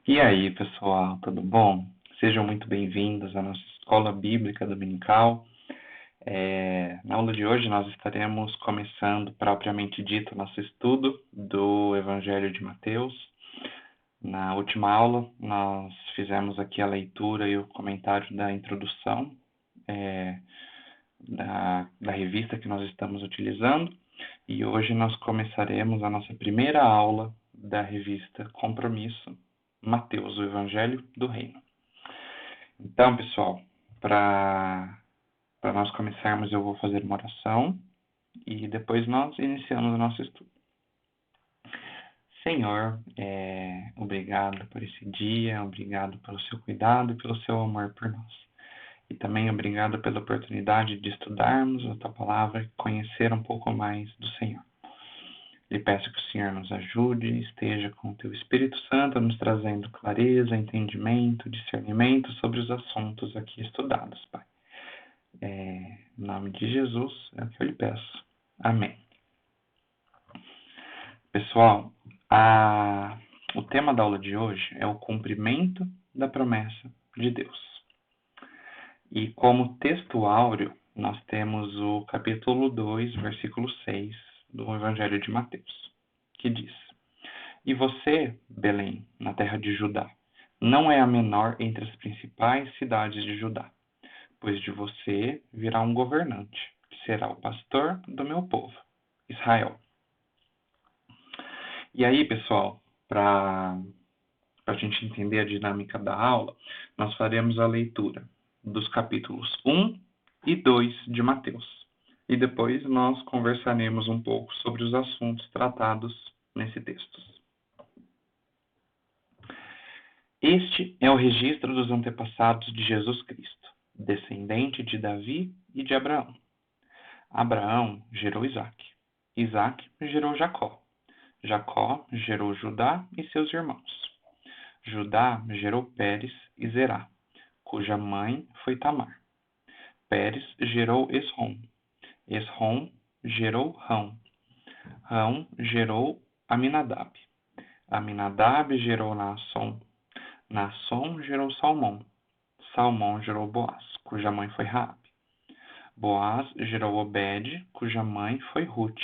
E aí, pessoal, tudo bom? Sejam muito bem-vindos à nossa Escola Bíblica Dominical. Na aula de hoje, nós estaremos começando, propriamente dito, nosso estudo do Evangelho de Mateus. Na última aula, nós fizemos aqui a leitura e o comentário da introdução da revista que nós estamos utilizando. E hoje nós começaremos a nossa primeira aula da revista Compromisso, Mateus, o Evangelho do Reino. Então, pessoal, para nós começarmos, eu vou fazer uma oração e depois nós iniciamos o nosso estudo. Senhor, obrigado por esse dia, obrigado pelo seu cuidado e pelo seu amor por nós. E também obrigado pela oportunidade de estudarmos a tua palavra e conhecer um pouco mais do Senhor. Lhe peço que o Senhor nos ajude, esteja com o teu Espírito Santo nos trazendo clareza, entendimento, discernimento sobre os assuntos aqui estudados, Pai. Em nome de Jesus é o que eu lhe peço. Amém. Pessoal, o tema da aula de hoje é o cumprimento da promessa de Deus. E como texto áureo, nós temos o capítulo 2, versículo 6 do Evangelho de Mateus, que diz: E você, Belém, na terra de Judá, não é a menor entre as principais cidades de Judá, pois de você virá um governante, que será o pastor do meu povo, Israel. E aí, pessoal, para a gente entender a dinâmica da aula, nós faremos a leitura dos capítulos 1 e 2 de Mateus. E depois nós conversaremos um pouco sobre os assuntos tratados nesse texto. Este é o registro dos antepassados de Jesus Cristo, descendente de Davi e de Abraão. Abraão gerou Isaque. Isaque gerou Jacó. Jacó gerou Judá e seus irmãos. Judá gerou Pérez e Zerá, cuja mãe foi Tamar. Pérez gerou Esrom. Esrom gerou Rão. Rão gerou Aminadab. Aminadab gerou Naasson. Naasson gerou Salmão. Salmão gerou Boaz, cuja mãe foi Raabe. Boaz gerou Obed, cuja mãe foi Ruth.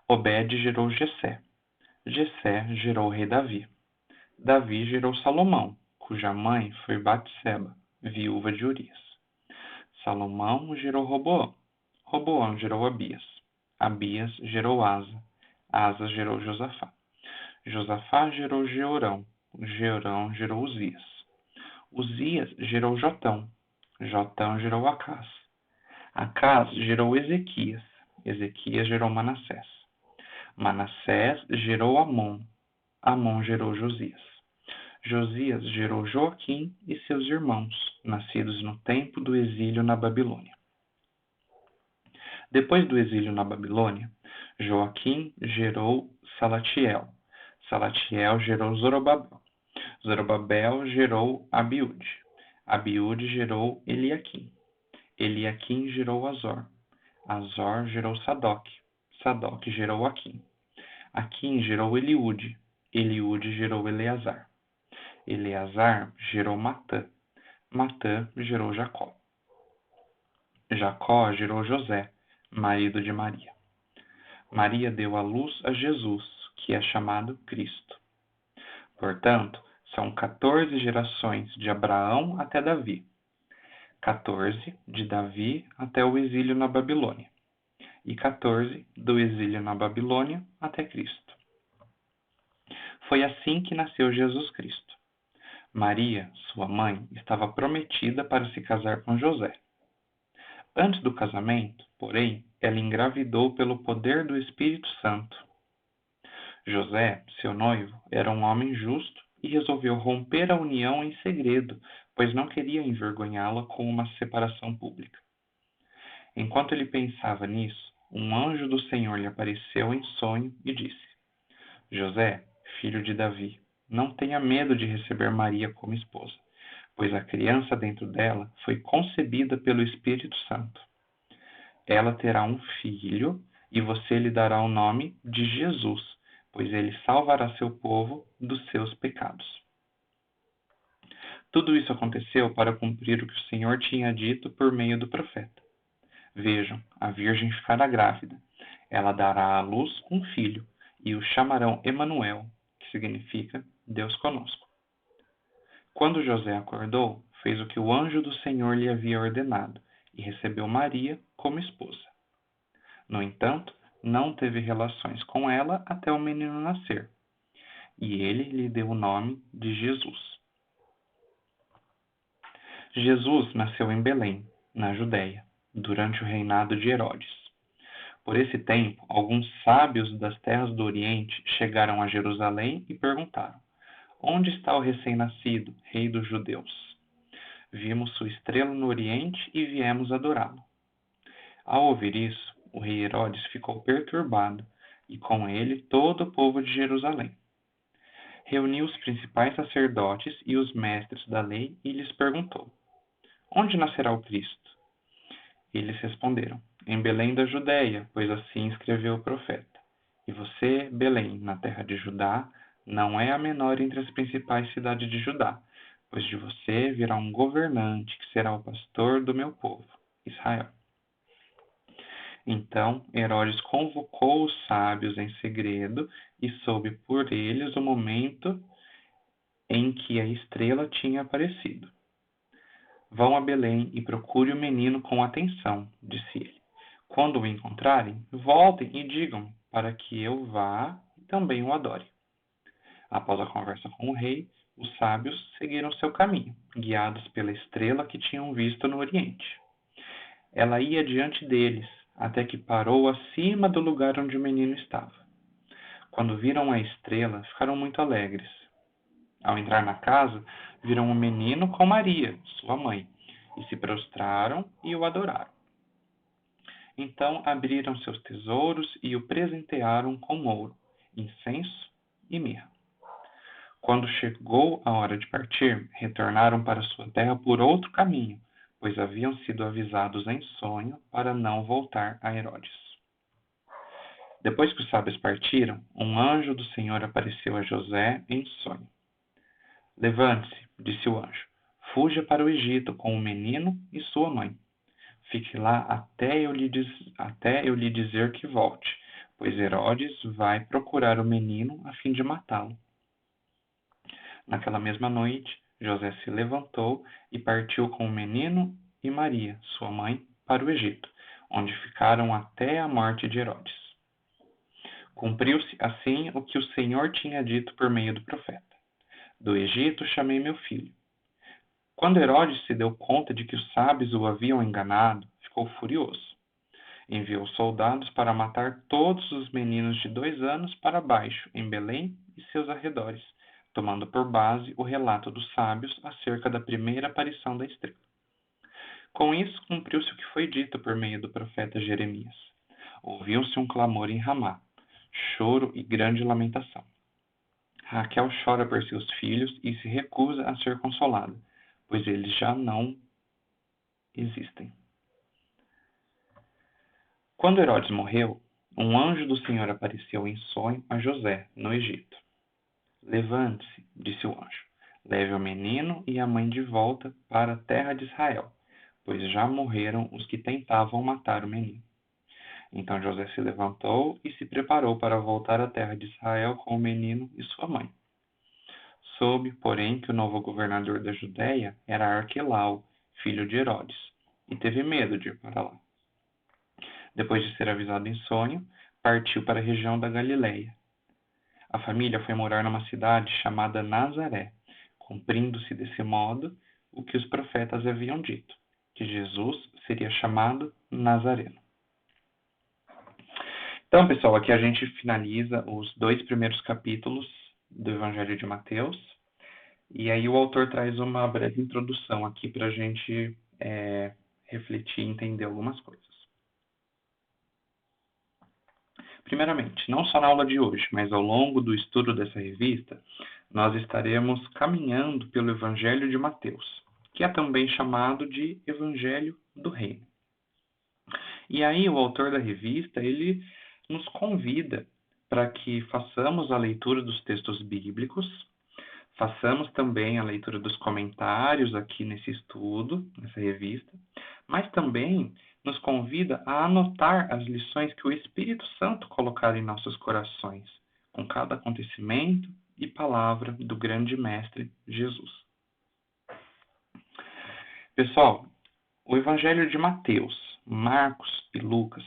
Obed gerou Jessé. Jessé gerou o rei Davi. Davi gerou Salomão, cuja mãe foi Batseba, viúva de Urias. Salomão gerou Roboão. Roboão gerou Abias. Abias gerou Asa. Asa gerou Josafá. Josafá gerou Jeorão. Jeorão gerou Uzias. Uzias gerou Jotão. Jotão gerou Acás. Acás gerou Ezequias. Ezequias gerou Manassés. Manassés gerou Amon. Amon gerou Josias. Josias gerou Joaquim e seus irmãos, nascidos no tempo do exílio na Babilônia. Depois do exílio na Babilônia, Joaquim gerou Salatiel. Salatiel gerou Zorobabel. Zorobabel gerou Abiúde. Abiúde gerou Eliaquim. Eliaquim gerou Azor. Azor gerou Sadoc. Sadoc gerou Aquim. Aquim gerou Eliúde. Eliúde gerou Eleazar. Eleazar gerou Matã. Matã gerou Jacó. Jacó gerou José, marido de Maria. Maria deu à luz a Jesus, que é chamado Cristo. Portanto, são 14 gerações de Abraão até Davi, 14 de Davi até o exílio na Babilônia, e 14 do exílio na Babilônia até Cristo. Foi assim que nasceu Jesus Cristo. Maria, sua mãe, estava prometida para se casar com José. Antes do casamento, porém, ela engravidou pelo poder do Espírito Santo. José, seu noivo, era um homem justo e resolveu romper a união em segredo, pois não queria envergonhá-la com uma separação pública. Enquanto ele pensava nisso, um anjo do Senhor lhe apareceu em sonho e disse: José, filho de Davi, não tenha medo de receber Maria como esposa, pois a criança dentro dela foi concebida pelo Espírito Santo. Ela terá um filho e você lhe dará o nome de Jesus, pois ele salvará seu povo dos seus pecados. Tudo isso aconteceu para cumprir o que o Senhor tinha dito por meio do profeta. Vejam, a virgem ficará grávida. Ela dará à luz um filho, e o chamarão Emanuel, que significa Deus conosco. Quando José acordou, fez o que o anjo do Senhor lhe havia ordenado, e recebeu Maria como esposa. No entanto, não teve relações com ela até o menino nascer, e ele lhe deu o nome de Jesus. Jesus nasceu em Belém, na Judéia, durante o reinado de Herodes. Por esse tempo, alguns sábios das terras do Oriente chegaram a Jerusalém e perguntaram: Onde está o recém-nascido, rei dos judeus? Vimos sua estrela no Oriente e viemos adorá-lo. Ao ouvir isso, o rei Herodes ficou perturbado, e com ele todo o povo de Jerusalém. Reuniu os principais sacerdotes e os mestres da lei e lhes perguntou: Onde nascerá o Cristo? Eles responderam: Em Belém da Judéia, pois assim escreveu o profeta. E você, Belém, na terra de Judá, não é a menor entre as principais cidades de Judá, pois de você virá um governante que será o pastor do meu povo, Israel. Então Herodes convocou os sábios em segredo e soube por eles o momento em que a estrela tinha aparecido. Vão a Belém e procure o menino com atenção, disse ele. Quando o encontrarem, voltem e digam para que eu vá e também o adore. Após a conversa com o rei, os sábios seguiram seu caminho, guiados pela estrela que tinham visto no Oriente. Ela ia diante deles, até que parou acima do lugar onde o menino estava. Quando viram a estrela, ficaram muito alegres. Ao entrar na casa, viram o menino com Maria, sua mãe, e se prostraram e o adoraram. Então abriram seus tesouros e o presentearam com ouro, incenso e mirra. Quando chegou a hora de partir, retornaram para sua terra por outro caminho, pois haviam sido avisados em sonho para não voltar a Herodes. Depois que os sábios partiram, um anjo do Senhor apareceu a José em sonho. Levante-se, disse o anjo, fuja para o Egito com o menino e sua mãe. Fique lá até eu lhe dizer que volte, pois Herodes vai procurar o menino a fim de matá-lo. Naquela mesma noite, José se levantou e partiu com o menino e Maria, sua mãe, para o Egito, onde ficaram até a morte de Herodes. Cumpriu-se assim o que o Senhor tinha dito por meio do profeta: Do Egito chamei meu filho. Quando Herodes se deu conta de que os sábios o haviam enganado, ficou furioso. Enviou soldados para matar todos os meninos de 2 anos para baixo, em Belém e seus arredores, tomando por base o relato dos sábios acerca da primeira aparição da estrela. Com isso, cumpriu-se o que foi dito por meio do profeta Jeremias. Ouviu-se um clamor em Ramá, choro e grande lamentação. Raquel chora por seus filhos e se recusa a ser consolada, pois eles já não existem. Quando Herodes morreu, um anjo do Senhor apareceu em sonho a José, no Egito. Levante-se, disse o anjo, leve o menino e a mãe de volta para a terra de Israel, pois já morreram os que tentavam matar o menino. Então José se levantou e se preparou para voltar à terra de Israel com o menino e sua mãe. Soube, porém, que o novo governador da Judéia era Arquelau, filho de Herodes, e teve medo de ir para lá. Depois de ser avisado em sonho, partiu para a região da Galileia. A família foi morar numa cidade chamada Nazaré, cumprindo-se desse modo o que os profetas haviam dito, que Jesus seria chamado Nazareno. Então, pessoal, aqui a gente finaliza os 2 primeiros capítulos do Evangelho de Mateus. E aí o autor traz uma breve introdução aqui para a gente refletir e entender algumas coisas. Primeiramente, não só na aula de hoje, mas ao longo do estudo dessa revista, nós estaremos caminhando pelo Evangelho de Mateus, que é também chamado de Evangelho do Reino. E aí o autor da revista, ele nos convida para que façamos a leitura dos textos bíblicos, façamos também a leitura dos comentários aqui nesse estudo, nessa revista, mas também nos convida a anotar as lições que o Espírito Santo colocar em nossos corações, com cada acontecimento e palavra do grande Mestre Jesus. Pessoal, o Evangelho de Mateus, Marcos e Lucas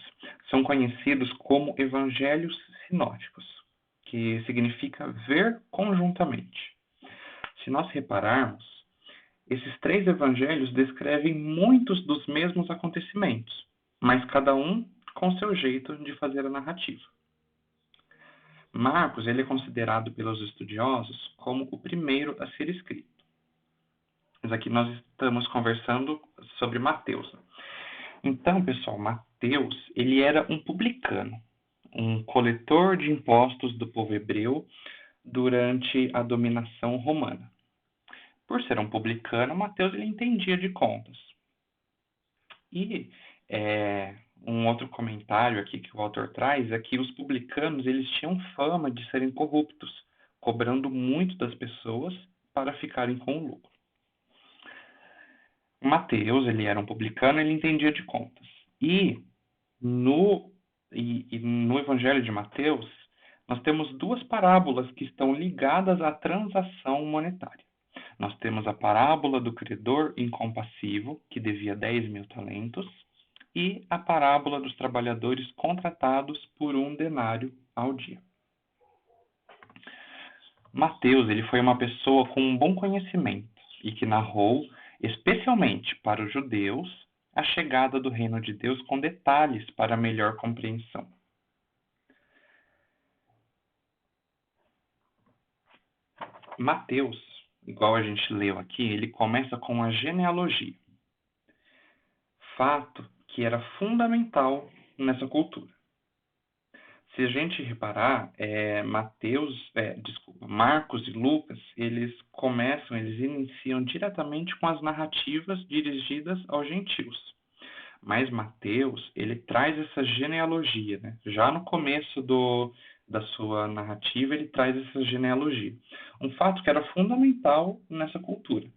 são conhecidos como evangelhos sinóticos, que significa ver conjuntamente. Se nós repararmos, esses três evangelhos descrevem muitos dos mesmos acontecimentos, mas cada um com seu jeito de fazer a narrativa. Marcos ele é considerado pelos estudiosos como o primeiro a ser escrito. Mas aqui nós estamos conversando sobre Mateus. Então, pessoal, Mateus ele era um publicano, um coletor de impostos do povo hebreu durante a dominação romana. Por ser um publicano, Mateus ele entendia de contas. E um outro comentário aqui que o autor traz é que os publicanos eles tinham fama de serem corruptos, cobrando muito das pessoas para ficarem com o lucro. Mateus, ele era um publicano, ele entendia de contas. E no Evangelho de Mateus, nós temos duas parábolas que estão ligadas à transação monetária. Nós temos a parábola do credor incompassivo, que devia 10.000 talentos, e a parábola dos trabalhadores contratados por 1 denário ao dia. Mateus ele foi uma pessoa com um bom conhecimento e que narrou, especialmente para os judeus, a chegada do reino de Deus com detalhes para melhor compreensão. Mateus, igual a gente leu aqui, ele começa com a genealogia, fato que era fundamental nessa cultura. Se a gente reparar, Marcos e Lucas, eles iniciam diretamente com as narrativas dirigidas aos gentios. Mas Mateus, ele traz essa genealogia, né? Já no começo da sua narrativa, ele traz essa genealogia. Um fato que era fundamental nessa cultura.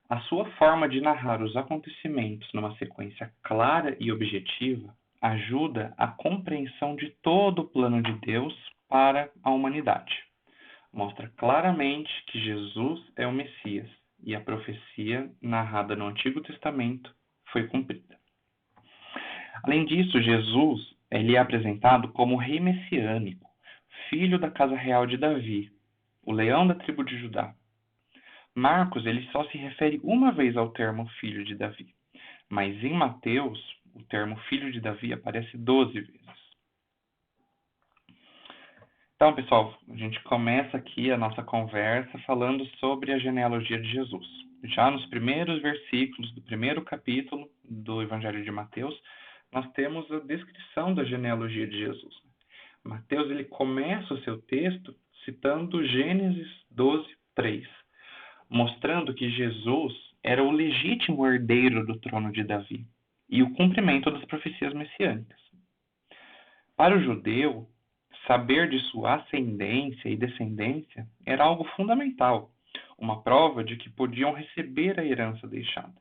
A sua forma de narrar os acontecimentos numa sequência clara e objetiva ajuda a compreensão de todo o plano de Deus para a humanidade. Mostra claramente que Jesus é o Messias e a profecia narrada no Antigo Testamento foi cumprida. Além disso, Jesus ele é apresentado como rei messiânico, filho da casa real de Davi, o leão da tribo de Judá. Marcos ele só se refere uma vez ao termo filho de Davi, mas em Mateus o termo filho de Davi aparece 12 vezes. Então, pessoal, a gente começa aqui a nossa conversa falando sobre a genealogia de Jesus. Já nos primeiros versículos do primeiro capítulo do Evangelho de Mateus, nós temos a descrição da genealogia de Jesus. Mateus ele começa o seu texto citando Gênesis 12:3, mostrando que Jesus era o legítimo herdeiro do trono de Davi e o cumprimento das profecias messiânicas. Para o judeu, saber de sua ascendência e descendência era algo fundamental, uma prova de que podiam receber a herança deixada.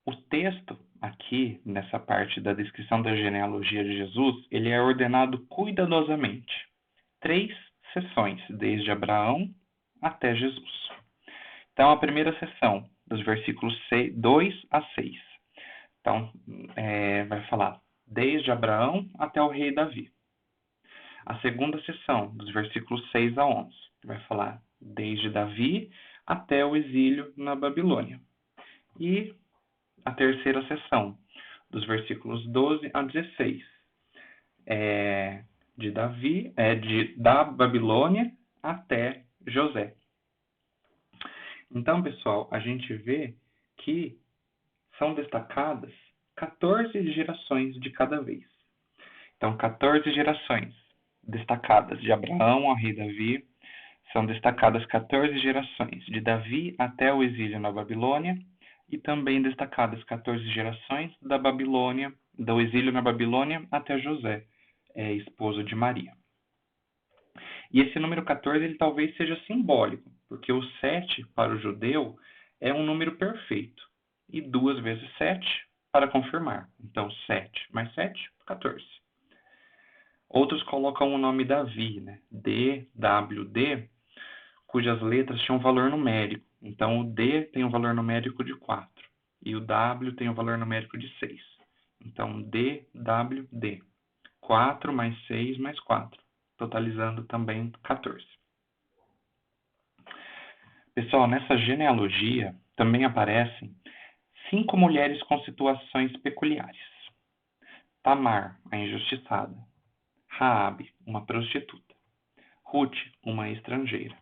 O texto aqui, nessa parte da descrição da genealogia de Jesus, ele é ordenado cuidadosamente. 3 sessões, desde Abraão até Jesus. Então, a primeira sessão, dos versículos 2 a 6. Então, vai falar desde Abraão até o rei Davi. A segunda sessão, dos versículos 6 a 11, vai falar desde Davi até o exílio na Babilônia. E a terceira sessão, dos versículos 12 a 16, da Babilônia até José. Então, pessoal, a gente vê que são destacadas 14 gerações de cada vez. Então, 14 gerações destacadas de Abraão ao rei Davi, são destacadas 14 gerações de Davi até o exílio na Babilônia, e também destacadas 14 gerações da Babilônia, do exílio na Babilônia até José, esposo de Maria. E esse número 14 ele talvez seja simbólico, porque o 7 para o judeu é um número perfeito. E 2 vezes 7 para confirmar. Então 7 mais 7, 14. Outros colocam o nome Davi, né? DWD, cujas letras tinham valor numérico. Então o D tem um valor numérico de 4 e o W tem um valor numérico de 6. Então DWD, 4 mais 6 mais 4, totalizando também 14. Pessoal, nessa genealogia também aparecem 5 mulheres com situações peculiares. Tamar, a injustiçada. Raabe, uma prostituta. Ruth, uma estrangeira.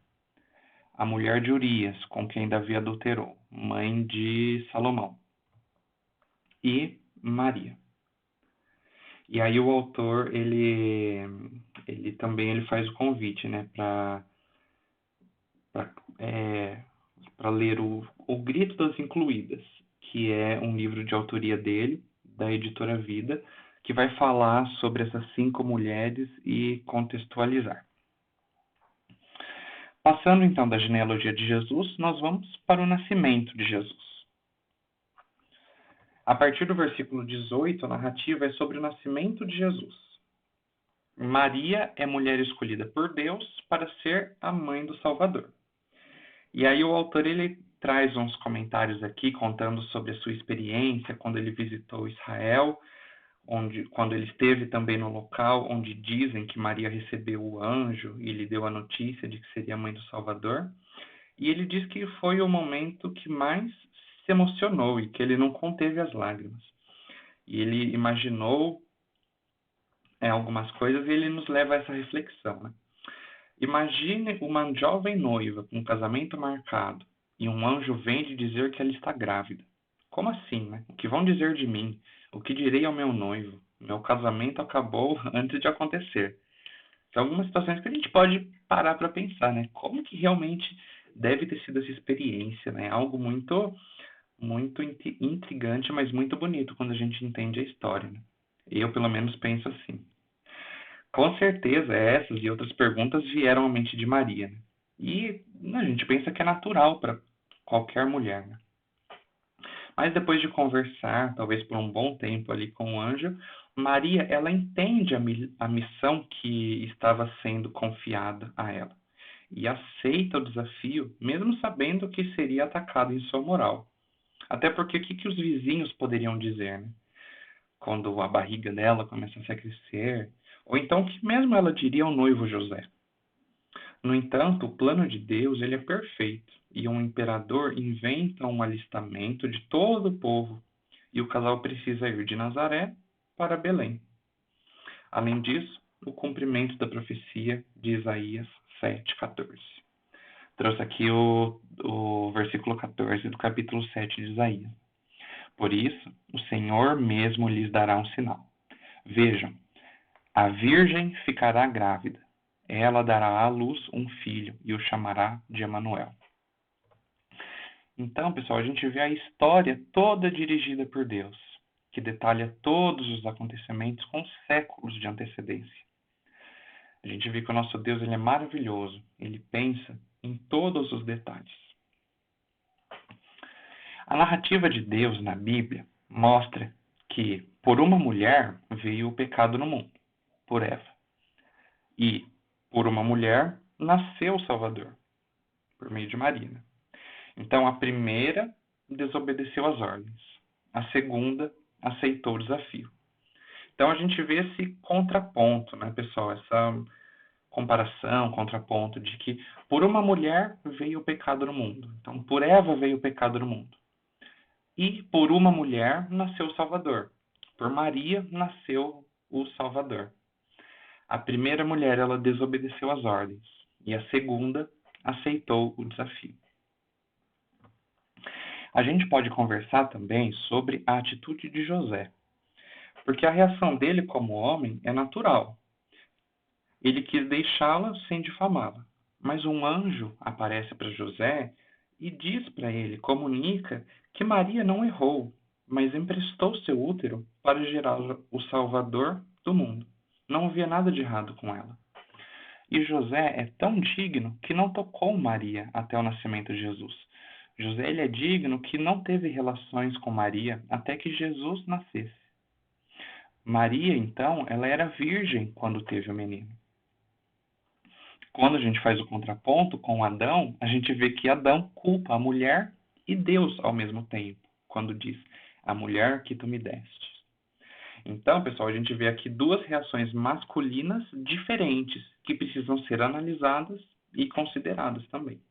A mulher de Urias, com quem Davi adulterou, mãe de Salomão. E Maria. E aí o autor, ele também faz o convite, né, para ler o Grito das Incluídas, que é um livro de autoria dele, da editora Vida, que vai falar sobre essas 5 mulheres e contextualizar. Passando então da genealogia de Jesus, nós vamos para o nascimento de Jesus. A partir do versículo 18, a narrativa é sobre o nascimento de Jesus. Maria é mulher escolhida por Deus para ser a mãe do Salvador. E aí o autor ele traz uns comentários aqui contando sobre a sua experiência quando ele visitou Israel, quando ele esteve também no local onde dizem que Maria recebeu o anjo e lhe deu a notícia de que seria a mãe do Salvador. E ele diz que foi o momento que mais se emocionou e que ele não conteve as lágrimas. E ele imaginou algumas coisas e ele nos leva a essa reflexão, né? Imagine uma jovem noiva com um casamento marcado e um anjo vem de dizer que ela está grávida. Como assim, né? O que vão dizer de mim? O que direi ao meu noivo? Meu casamento acabou antes de acontecer. São algumas situações que a gente pode parar para pensar, né? Como que realmente deve ter sido essa experiência, né? Algo muito intrigante, mas muito bonito quando a gente entende a história, né? Eu, pelo menos, penso assim. Com certeza, essas e outras perguntas vieram à mente de Maria, né? E a gente pensa que é natural para qualquer mulher, né? Mas depois de conversar, talvez por um bom tempo ali com o anjo, Maria, ela entende a missão que estava sendo confiada a ela e aceita o desafio, mesmo sabendo que seria atacado em sua moral. Até porque o que os vizinhos poderiam dizer, né? Quando a barriga dela começasse a crescer, ou então que mesmo ela diria ao noivo José. No entanto, o plano de Deus ele é perfeito, e um imperador inventa um alistamento de todo o povo, e o casal precisa ir de Nazaré para Belém. Além disso, o cumprimento da profecia de Isaías 7,14. Trouxe aqui o versículo 14 do capítulo 7 de Isaías. Por isso, o Senhor mesmo lhes dará um sinal. Vejam, a virgem ficará grávida. Ela dará à luz um filho e o chamará de Emanuel. Então, pessoal, a gente vê a história toda dirigida por Deus, que detalha todos os acontecimentos com séculos de antecedência. A gente vê que o nosso Deus ele é maravilhoso, ele pensa em todos os detalhes. A narrativa de Deus na Bíblia mostra que por uma mulher veio o pecado no mundo, por Eva. E por uma mulher nasceu o Salvador, por meio de Maria. Então a primeira desobedeceu às ordens, a segunda aceitou o desafio. Então a gente vê esse contraponto, né, pessoal? Essa comparação, contraponto de que por uma mulher veio o pecado no mundo. Então por Eva veio o pecado no mundo. E por uma mulher nasceu o Salvador. Por Maria nasceu o Salvador. A primeira mulher ela desobedeceu às ordens e a segunda aceitou o desafio. A gente pode conversar também sobre a atitude de José, porque a reação dele como homem é natural. Ele quis deixá-la sem difamá-la, mas um anjo aparece para José e diz para ele, comunica que Maria não errou, mas emprestou seu útero para gerar o Salvador do mundo. Não havia nada de errado com ela. E José é tão digno que não tocou Maria até o nascimento de Jesus. José ele é digno que não teve relações com Maria até que Jesus nascesse. Maria, então, ela era virgem quando teve o menino. Quando a gente faz o contraponto com Adão, a gente vê que Adão culpa a mulher e Deus ao mesmo tempo, quando diz, a mulher que tu me deste. Então, pessoal, a gente vê aqui duas reações masculinas diferentes que precisam ser analisadas e consideradas também.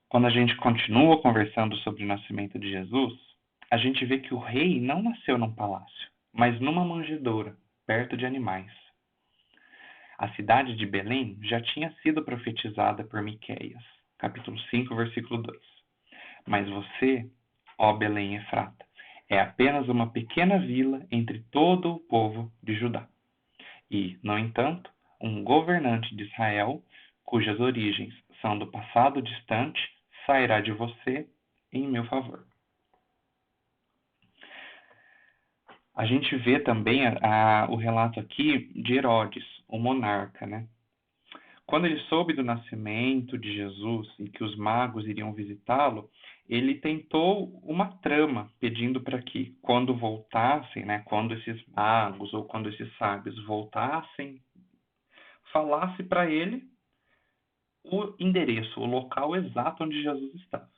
Quando a gente continua conversando sobre o nascimento de Jesus, a gente vê que o rei não nasceu num palácio, mas numa manjedoura, perto de animais. A cidade de Belém já tinha sido profetizada por Miqueias, capítulo 5, versículo 2. Mas você, ó Belém Efrata, é apenas uma pequena vila entre todo o povo de Judá. E, no entanto, um governante de Israel, cujas origens são do passado distante, sairá de você em meu favor. A gente vê também o relato aqui de Herodes, o monarca, né? Quando ele soube do nascimento de Jesus e que os magos iriam visitá-lo, ele tentou uma trama pedindo para que, quando voltassem, né, quando esses magos ou quando esses sábios voltassem, falasse para ele o endereço, o local exato onde Jesus estava.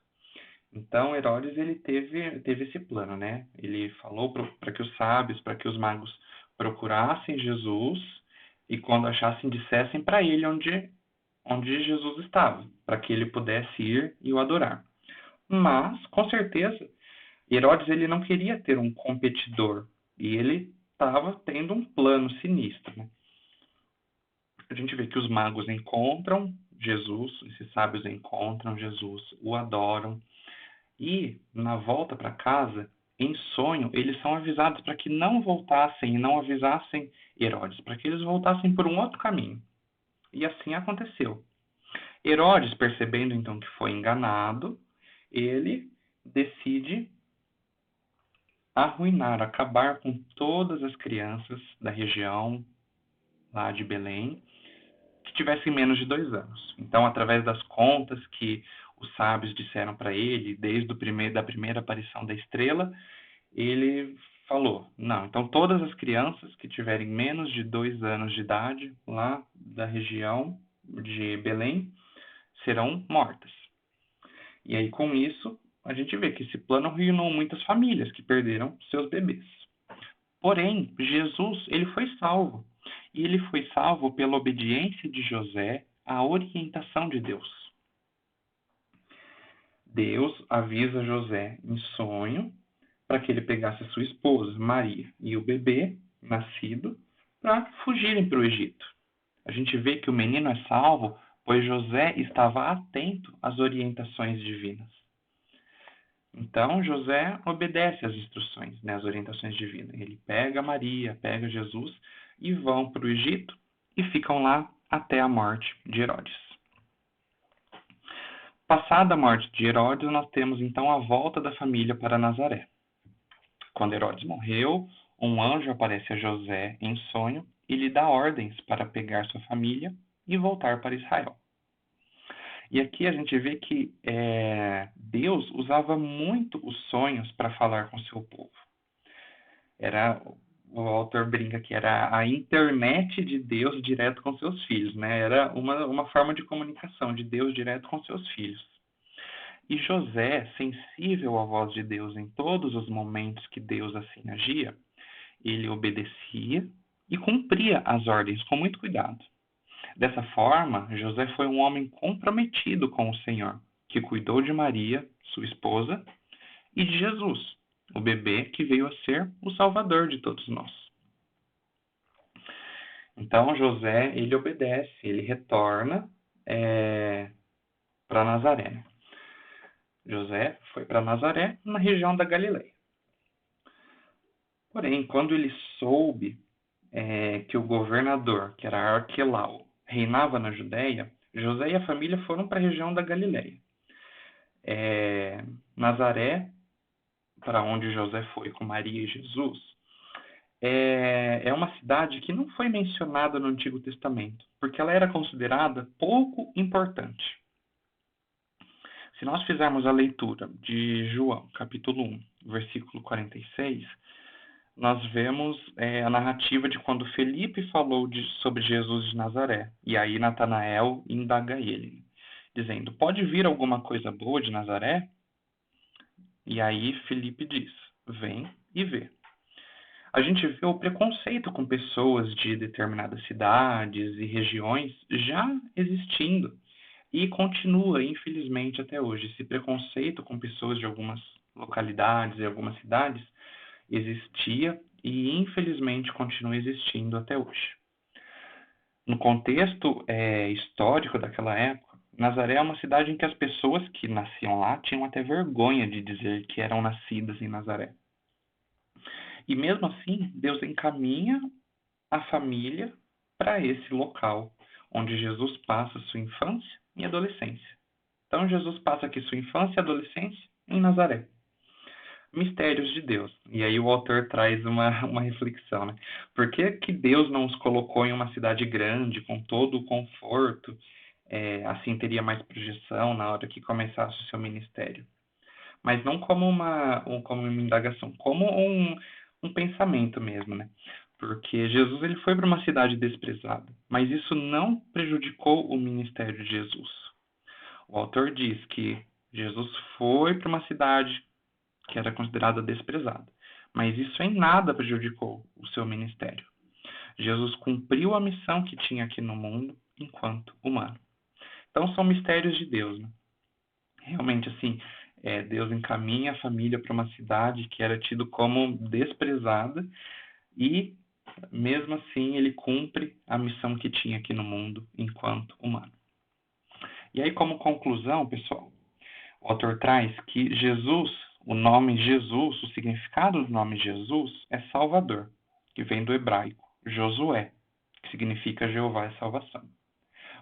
Então, Herodes ele teve esse plano, né? Ele falou para que os sábios, para que os magos procurassem Jesus e quando achassem dissessem para ele onde Jesus estava, para que ele pudesse ir e o adorar. Mas, com certeza, Herodes ele não queria ter um competidor e ele estava tendo um plano sinistro, né? A gente vê que os magos encontram Jesus, esses sábios encontram Jesus, o adoram, e, na volta para casa, em sonho, eles são avisados para que não voltassem e não avisassem Herodes, para que eles voltassem por um outro caminho. E assim aconteceu. Herodes, percebendo então que foi enganado, ele decide arruinar, acabar com todas as crianças da região lá de Belém que tivessem menos de 2 anos. Então, através das contas que os sábios disseram para ele, desde da primeira aparição da estrela, ele falou, não, então todas as crianças que tiverem menos de 2 anos de idade, lá da região de Belém, serão mortas. E aí, com isso, a gente vê que esse plano arruinou muitas famílias que perderam seus bebês. Porém, Jesus, ele foi salvo. E ele foi salvo pela obediência de José à orientação de Deus. Deus avisa José em sonho para que ele pegasse a sua esposa, Maria, e o bebê nascido para fugirem para o Egito. A gente vê que o menino é salvo, pois José estava atento às orientações divinas. Então, José obedece às instruções, né, às orientações divinas. Ele pega Maria, pega Jesus e vão para o Egito e ficam lá até a morte de Herodes. Passada a morte de Herodes, nós temos então a volta da família para Nazaré. Quando Herodes morreu, um anjo aparece a José em sonho e lhe dá ordens para pegar sua família e voltar para Israel. E aqui a gente vê que Deus usava muito os sonhos para falar com seu povo. O autor brinca que era a internet de Deus direto com seus filhos, né? Era uma forma de comunicação de Deus direto com seus filhos. E José, sensível à voz de Deus em todos os momentos que Deus assim agia, ele obedecia e cumpria as ordens com muito cuidado. Dessa forma, José foi um homem comprometido com o Senhor, que cuidou de Maria, sua esposa, e de Jesus, o bebê que veio a ser o Salvador de todos nós. Então, José, ele obedece, ele retorna para Nazaré. José foi para Nazaré, na região da Galileia. Porém, quando ele soube que o governador, que era Arquelau, reinava na Judéia, José e a família foram para a região da Galileia. Nazaré, para onde José foi com Maria e Jesus, é uma cidade que não foi mencionada no Antigo Testamento, porque ela era considerada pouco importante. Se nós fizermos a leitura de João, capítulo 1, versículo 46, nós vemos a narrativa de quando Felipe falou sobre Jesus de Nazaré. E aí Natanael indaga ele, dizendo, pode vir alguma coisa boa de Nazaré? E aí Felipe diz, vem e vê. A gente vê o preconceito com pessoas de determinadas cidades e regiões já existindo. E continua, infelizmente, até hoje. Esse preconceito com pessoas de algumas localidades e algumas cidades existia e, infelizmente, continua existindo até hoje. No contexto histórico daquela época, Nazaré é uma cidade em que as pessoas que nasciam lá tinham até vergonha de dizer que eram nascidas em Nazaré. E mesmo assim, Deus encaminha a família para esse local, onde Jesus passa sua infância e adolescência. Então, Jesus passa aqui sua infância e adolescência em Nazaré. Mistérios de Deus. E aí o autor traz uma reflexão, né? Por que Deus não os colocou em uma cidade grande, com todo o conforto, assim teria mais projeção na hora que começasse o seu ministério? Mas não como como uma indagação, como um pensamento mesmo, né? Porque Jesus ele foi para uma cidade desprezada, mas isso não prejudicou o ministério de Jesus. O autor diz que Jesus foi para uma cidade que era considerada desprezada, mas isso em nada prejudicou o seu ministério. Jesus cumpriu a missão que tinha aqui no mundo enquanto humano. Então são mistérios de Deus, né? Realmente, assim, Deus encaminha a família para uma cidade que era tido como desprezada e, mesmo assim, ele cumpre a missão que tinha aqui no mundo enquanto humano. E aí, como conclusão, pessoal, o autor traz que Jesus, o nome Jesus, o significado do nome Jesus é Salvador, que vem do hebraico Josué, que significa Jeová é salvação.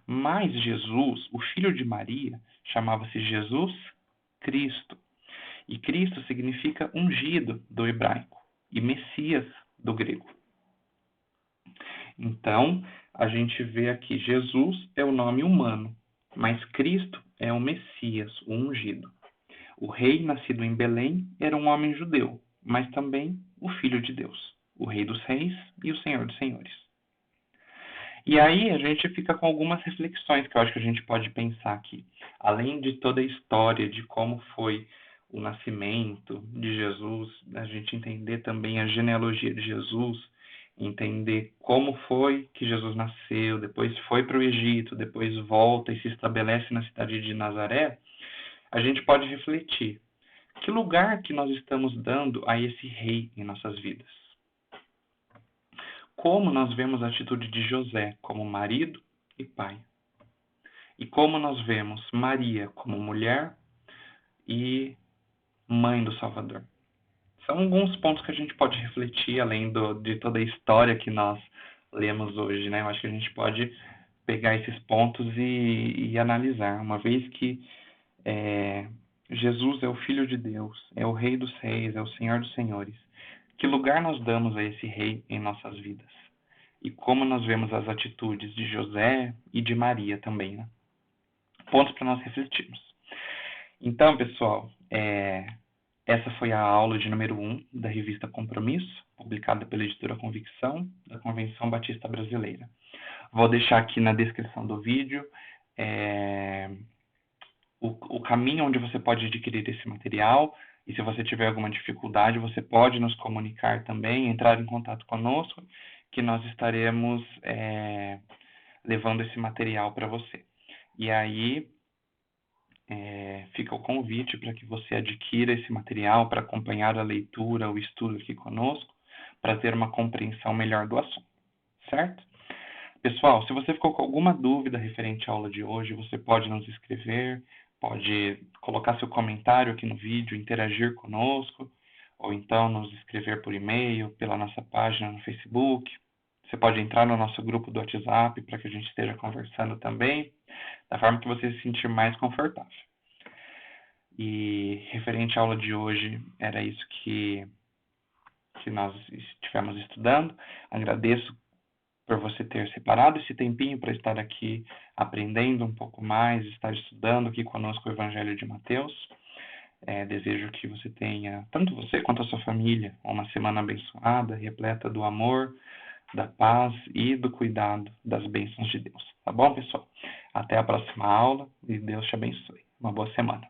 Mas Jesus, o filho de Maria, chamava-se Jesus Cristo. E Cristo significa ungido do hebraico e Messias do grego. Então, a gente vê aqui Jesus é o nome humano, mas Cristo é o Messias, o ungido. O rei nascido em Belém era um homem judeu, mas também o filho de Deus, o rei dos reis e o senhor dos senhores. E aí a gente fica com algumas reflexões que eu acho que a gente pode pensar aqui. Além de toda a história de como foi o nascimento de Jesus, a gente entender também a genealogia de Jesus, entender como foi que Jesus nasceu, depois foi para o Egito, depois volta e se estabelece na cidade de Nazaré, a gente pode refletir. Que lugar que nós estamos dando a esse rei em nossas vidas? Como nós vemos a atitude de José como marido e pai? E como nós vemos Maria como mulher e mãe do Salvador? São alguns pontos que a gente pode refletir, além de toda a história que nós lemos hoje, né? Eu acho que a gente pode pegar esses pontos e analisar, uma vez que Jesus é o Filho de Deus, é o Rei dos Reis, é o Senhor dos Senhores. Que lugar nós damos a esse Rei em nossas vidas? E como nós vemos as atitudes de José e de Maria também, né? Pontos para nós refletirmos. Então, pessoal, essa foi a aula de número 1 da revista Compromisso, publicada pela editora Convicção, da Convenção Batista Brasileira. Vou deixar aqui na descrição do vídeo o caminho onde você pode adquirir esse material, e se você tiver alguma dificuldade, você pode nos comunicar também, entrar em contato conosco, que nós estaremos levando esse material para você. E aí fica o convite para que você adquira esse material para acompanhar a leitura, o estudo aqui conosco, para ter uma compreensão melhor do assunto, certo? Pessoal, se você ficou com alguma dúvida referente à aula de hoje, você pode nos escrever, pode colocar seu comentário aqui no vídeo, interagir conosco, ou então nos escrever por e-mail, pela nossa página no Facebook. Você pode entrar no nosso grupo do WhatsApp para que a gente esteja conversando também, da forma que você se sentir mais confortável. E referente à aula de hoje, era isso que nós estivemos estudando. Agradeço por você ter separado esse tempinho para estar aqui aprendendo um pouco mais, estar estudando aqui conosco o Evangelho de Mateus. Desejo que você tenha, tanto você quanto a sua família, uma semana abençoada, repleta do amor, da paz e do cuidado das bênçãos de Deus. Tá bom, pessoal? Até a próxima aula e Deus te abençoe. Uma boa semana.